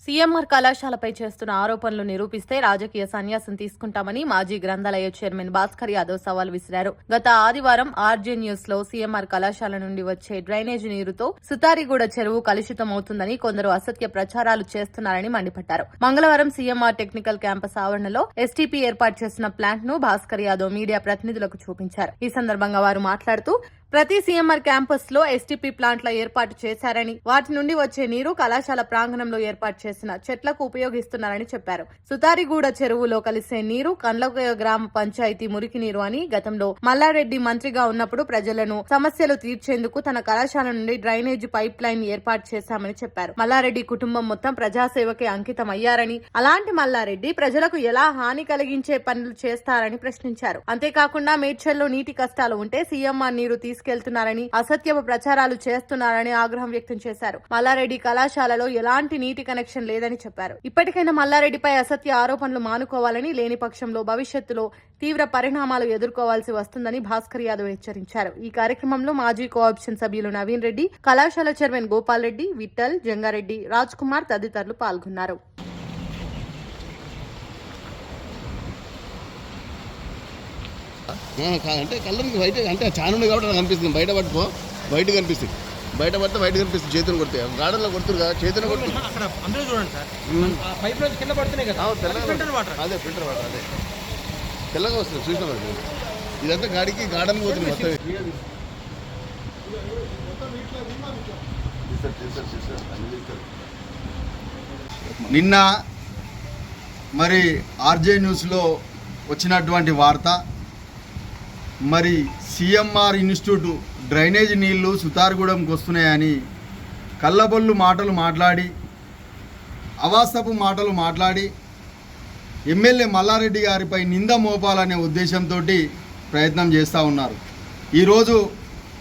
CMR కళాశాలపై చేస్తున్న ఆరోపణలు నిరూపిస్తే రాజకీయ సన్యాసం తీసుకుంటామని మాజీ గ్రంథాలయ చైర్మన్ భాస్కర్ యాదవ్ సవాల్ విసిరారు. గత ఆదివారం ఆర్జే న్యూస్ లో సీఎంఆర్ కళాశాల నుండి వచ్చే డ్రైనేజీ నీరుతో సుతారిగూడ చెరువు కలుషితమవుతుందని కొందరు అసత్య ప్రచారాలు చేస్తున్నారని మండిపడ్డారు. మంగళవారం సీఎంఆర్ టెక్నికల్ క్యాంపస్ ఆవరణలో ఎస్టీపీ ఏర్పాటు చేసిన ప్లాంట్ ను భాస్కర్ యాదవ్ మీడియా ప్రతినిధులకు చూపించారు. ఈ సందర్భంగా వారు మాట్లాడుతూ ప్రతి సీఎంఆర్ క్యాంపస్ లో ఎస్టీపీ ప్లాంట్ల ఏర్పాటు చేశారని, వాటి నుండి వచ్చే నీరు కళాశాల ప్రాంగణంలో ఏర్పాటు చేసిన చెట్లకు ఉపయోగిస్తున్నారని చెప్పారు. సుతారిగూడ చెరువులో కలిసే నీరు కండ్లకోయ గ్రామ పంచాయతీ మురికి నీరు అని, గతంలో మల్లారెడ్డి మంత్రిగా ఉన్నప్పుడు ప్రజలను సమస్యలు తీర్చేందుకు తన కళాశాల నుండి డ్రైనేజీ పైప్ లైన్ ఏర్పాటు చేశామని చెప్పారు. మల్లారెడ్డి కుటుంబం మొత్తం ప్రజాసేవకే అంకితం అయ్యారని, అలాంటి మల్లారెడ్డి ప్రజలకు ఎలా హాని కలిగించే పనులు చేస్తారని ప్రశ్నించారు. అంతేకాకుండా మేడ్చల్లో నీటి కష్టాలు ఉంటే సీఎంఆర్ నీరు తీసుకెళ్తున్నారని, అసత్యపు ప్రచారాలు చేస్తున్నారని ఆగ్రహం వ్యక్తం చేశారు. మల్లారెడ్డి కళాశాలలో ఎలాంటి నీటి కనెక్షన్ లేదని చెప్పారు. ఇప్పటికైనా మల్లారెడ్డిపై అసత్య ఆరోపణలు మానుకోవాలని, లేని పక్షంలో భవిష్యత్తులో తీవ్ర పరిణామాలు ఎదుర్కోవాల్సి వస్తుందని భాస్కర్ యాదవ్ హెచ్చరించారు. ఈ కార్యక్రమంలో మాజీ కోఆప్షన్ సభ్యులు నవీన్ రెడ్డి, కళాశాల చైర్మన్ గోపాల్ రెడ్డి, విఠల్, జంగారెడ్డి, రాజ్ కుమార్ తదితరులు పాల్గొన్నారు. అంటే కలర్కి వైట్ అంటే చాలా ఉంది కాబట్టి నాకు కనిపిస్తుంది. బయట పట్టుకో వైట్ కనిపిస్తుంది, బయట పడితే వైట్ కనిపిస్తుంది. చేతులు కొడితే గార్డెన్లో కొడుతురు కదా, చేతులు కొడుతుంది. అదే ఫిల్టర్ వాటర్, అదే తెల్లగా వస్తుంది. చూసిన వాడు ఇదంతా గాడికి గార్డెన్ పోతుంది మొత్తం. నిన్న మరి ఆర్జే న్యూస్లో వచ్చినటువంటి వార్త, మరి సీఎంఆర్ ఇన్స్టిట్యూట్ డ్రైనేజ్ నీళ్లు సుతారుగూడెంకి వస్తున్నాయని కళ్ళబొల్లు మాటలు మాట్లాడి, అవాస్తపు మాటలు మాట్లాడి ఎమ్మెల్యే మల్లారెడ్డి గారిపై నింద మోపాలనే ఉద్దేశంతో ప్రయత్నం చేస్తూ ఉన్నారు. ఈరోజు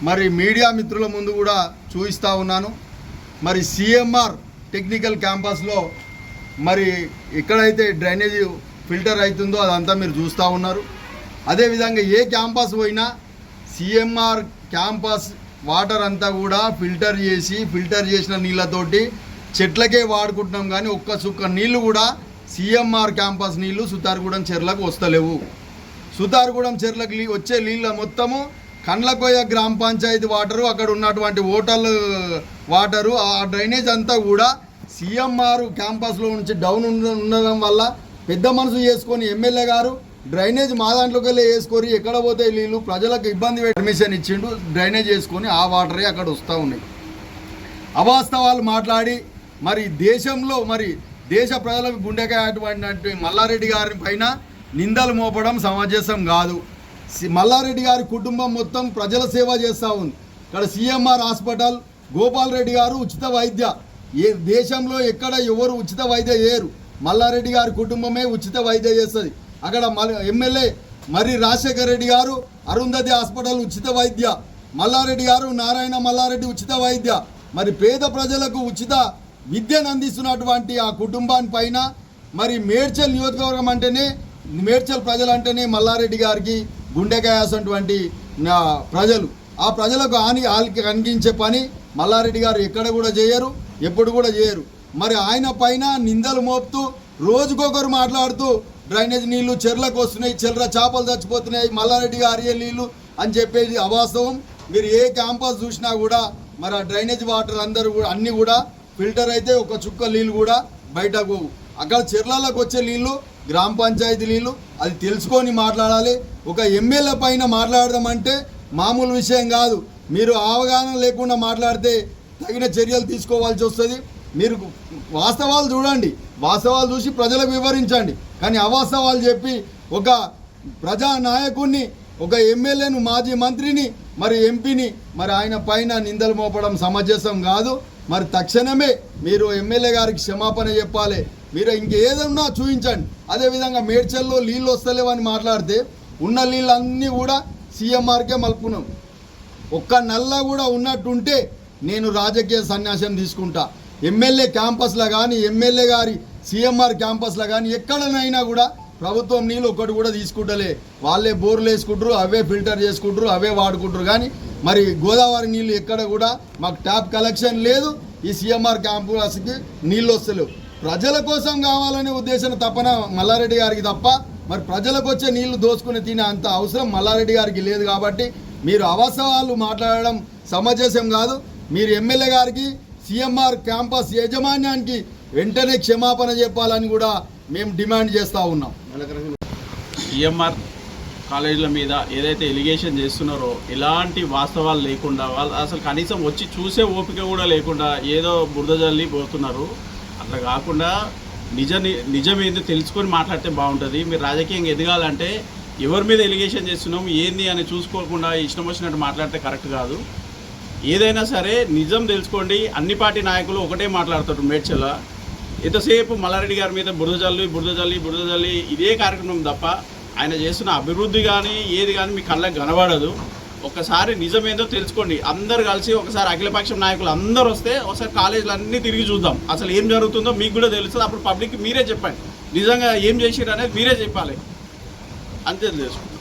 మరి మీడియా మిత్రుల ముందు కూడా చూపిస్తూ ఉన్నాను. మరి సీఎంఆర్ టెక్నికల్ క్యాంపస్లో మరి ఎక్కడైతే డ్రైనేజీ ఫిల్టర్ అవుతుందో అదంతా మీరు చూస్తూ ఉన్నారు. అదేవిధంగా ఏ క్యాంపస్ పోయినా సీఎంఆర్ క్యాంపస్ వాటర్ అంతా కూడా ఫిల్టర్ చేసిన నీళ్ళతోటి చెట్లకే వాడుకుంటున్నాం. కానీ ఒక్క చుక్క నీళ్లు కూడా సీఎంఆర్ క్యాంపస్ నీళ్లు సుతారుగూడెం చెర్లకు వస్తలేవు. సుతారుగూడెం చెర్లకు వచ్చే నీళ్ళ మొత్తము కండ్లకోయ గ్రామ పంచాయతీ వాటరు, అక్కడ ఉన్నటువంటి హోటల్ వాటరు, ఆ డ్రైనేజ్ అంతా కూడా సీఎంఆర్ క్యాంపస్లో నుంచి డౌన్ ఉండడం వల్ల పెద్ద మనసు చేసుకొని ఎమ్మెల్యే గారు డ్రైనేజ్ మా దాంట్లోకి వెళ్ళి వేసుకొని ఎక్కడ పోతే నీళ్ళు ప్రజలకు ఇబ్బంది పర్మిషన్ ఇచ్చిండు. డ్రైనేజ్ వేసుకొని ఆ వాటరే అక్కడ వస్తూ ఉన్నాయి. అవాస్తవాలు మాట్లాడి మరి దేశంలో మరి దేశ ప్రజలకు గుండెకాయ అటువంటి మల్లారెడ్డి గారి పైన నిందలు మోపడం సమంజసం కాదు. మల్లారెడ్డి గారి కుటుంబం మొత్తం ప్రజల సేవ చేస్తూ ఉంది. ఇక్కడ సీఎంఆర్ హాస్పిటల్, గోపాల్ రెడ్డి గారు ఉచిత వైద్య, ఏ దేశంలో ఎక్కడ ఎవరు ఉచిత వైద్య చేయరు. మల్లారెడ్డి గారి కుటుంబమే ఉచిత వైద్య చేస్తుంది. అక్కడ ఎమ్మెల్యే మరి రాజశేఖర రెడ్డి గారు అరుంధతి హాస్పిటల్ ఉచిత వైద్య, మల్లారెడ్డి గారు నారాయణ మల్లారెడ్డి ఉచిత వైద్య. మరి పేద ప్రజలకు ఉచిత విద్యను అందిస్తున్నటువంటి ఆ కుటుంబాన్ని పైన మరి మేడ్చల్ నియోజకవర్గం అంటేనే, మేడ్చల్ ప్రజలు అంటేనే మల్లారెడ్డి గారికి గుండెకాయాల్సినటువంటి ప్రజలు. ఆ ప్రజలకు వాళ్ళకి కనిపించే పని మల్లారెడ్డి గారు ఎక్కడ కూడా చేయరు, ఎప్పుడు కూడా చేయరు. మరి ఆయన పైన నిందలు మోపుతూ రోజుకొకరు మాట్లాడుతూ డ్రైనేజ్ నీళ్లు చెర్లకు వస్తున్నాయి, చెర్ల చేపలు చచ్చిపోతున్నాయి, మల్లారెడ్డి గారి నీళ్లు అని చెప్పేది అవాస్తవం. మీరు ఏ క్యాంపస్ చూసినా కూడా మరి ఆ డ్రైనేజ్ వాటర్ అందరూ కూడా అన్నీ కూడా ఫిల్టర్ అయితే ఒక చుక్క నీళ్ళు కూడా బయటకు, అక్కడ చెర్లలకు వచ్చే నీళ్లు గ్రామ పంచాయతీ నీళ్లు, అది తెలుసుకొని మాట్లాడాలి. ఒక ఎమ్మెల్యే పైన మాట్లాడదామంటే మామూలు విషయం కాదు. మీరు అవగాహన లేకుండా మాట్లాడితే తగిన చర్యలు తీసుకోవాల్సి వస్తుంది. మీరు వాస్తవాలు చూడండి, వాస్తవాలు చూసి ప్రజలకు వివరించండి. కానీ అవాస్తవాలు చెప్పి ఒక ప్రజానాయకుడిని, ఒక ఎమ్మెల్యేను, మాజీ మంత్రిని, మరి ఎంపీని మరి ఆయన పైన నిందలు మోపడం సమంజసం కాదు. మరి తక్షణమే మీరు ఎమ్మెల్యే గారికి క్షమాపణ చెప్పాలి. మీరు ఇంకేదన్నా చూపించండి. అదేవిధంగా మేడ్చల్లో నీళ్ళు వస్తలేవని మాట్లాడితే ఉన్న నీళ్ళన్నీ కూడా సీఎంఆర్కే మలుపుకున్నాం. ఒక్క నల్ల కూడా ఉన్నట్టుంటే నేను రాజకీయ సన్యాసం తీసుకుంటా. ఎమ్మెల్యే క్యాంపస్లో కానీ, ఎమ్మెల్యే గారి సీఎంఆర్ క్యాంపస్లో కానీ ఎక్కడనైనా కూడా ప్రభుత్వం నీళ్ళు ఒక్కటి కూడా తీసుకుంటలే. వాళ్ళే బోర్లు వేసుకుంటారు, అవే ఫిల్టర్ చేసుకుంటారు, అవే వాడుకుంటారు. కానీ మరి గోదావరి నీళ్ళు ఎక్కడ కూడా మాకు ట్యాప్ కలెక్షన్ లేదు. ఈ సీఎంఆర్ క్యాంపస్కి నీళ్ళు వస్తలేవు. ప్రజల కోసం కావాలనే ఉద్దేశం తపన మల్లారెడ్డి గారికి తప్ప మరి ప్రజలకు వచ్చే నీళ్లు దోసుకుని తినే అంత అవసరం మల్లారెడ్డి గారికి లేదు. కాబట్టి మీరు అవాస్తవాలు మాట్లాడడం సమంజసం కాదు. మీరు ఎమ్మెల్యే గారికి సిఎంఆర్ క్యాంపస్ యాజమాన్యానికి వెంటనే క్షమాపణ చెప్పాలని కూడా మేము డిమాండ్ చేస్తూ ఉన్నాం. సిఎంఆర్ కాలేజీల మీద ఏదైతే ఎలిగేషన్ చేస్తున్నారో ఎలాంటి వాస్తవాలు లేకుండా వాళ్ళు అసలు కనీసం వచ్చి చూసే ఓపిక కూడా లేకుండా ఏదో బురద జల్లి పోతున్నారు. అట్లా కాకుండా నిజం ఏందో తెలుసుకొని మాట్లాడితే బాగుంటుంది. మీరు రాజకీయంగా ఎదగాలంటే ఎవరి మీద ఎలిగేషన్ చేస్తున్నాం ఏంది అని చూసుకోకుండా ఇష్టం వచ్చినట్టు మాట్లాడితే కరెక్ట్ కాదు. ఏదైనా సరే నిజం తెలుసుకోండి. అన్ని పార్టీ నాయకులు ఒకటే మాట్లాడతారు. మేడ్చల ఎంతసేపు మల్లారెడ్డి గారి మీద బురద జల్లి ఇదే కార్యక్రమం తప్ప ఆయన చేస్తున్న అభివృద్ధి కానీ ఏది కానీ మీ కళ్ళకి కనబడదు. ఒకసారి నిజమేందో తెలుసుకోండి. అందరు కలిసి ఒకసారి అఖిలపక్షం నాయకులు అందరూ వస్తే ఒకసారి కాలేజీలు అన్నీ తిరిగి చూద్దాం. అసలు ఏం జరుగుతుందో మీకు కూడా తెలుస్తుంది. అప్పుడు పబ్లిక్ మీరే చెప్పండి నిజంగా ఏం చేసిర్రు అనేది మీరే చెప్పాలి. అంతే తెలుసుకోండి.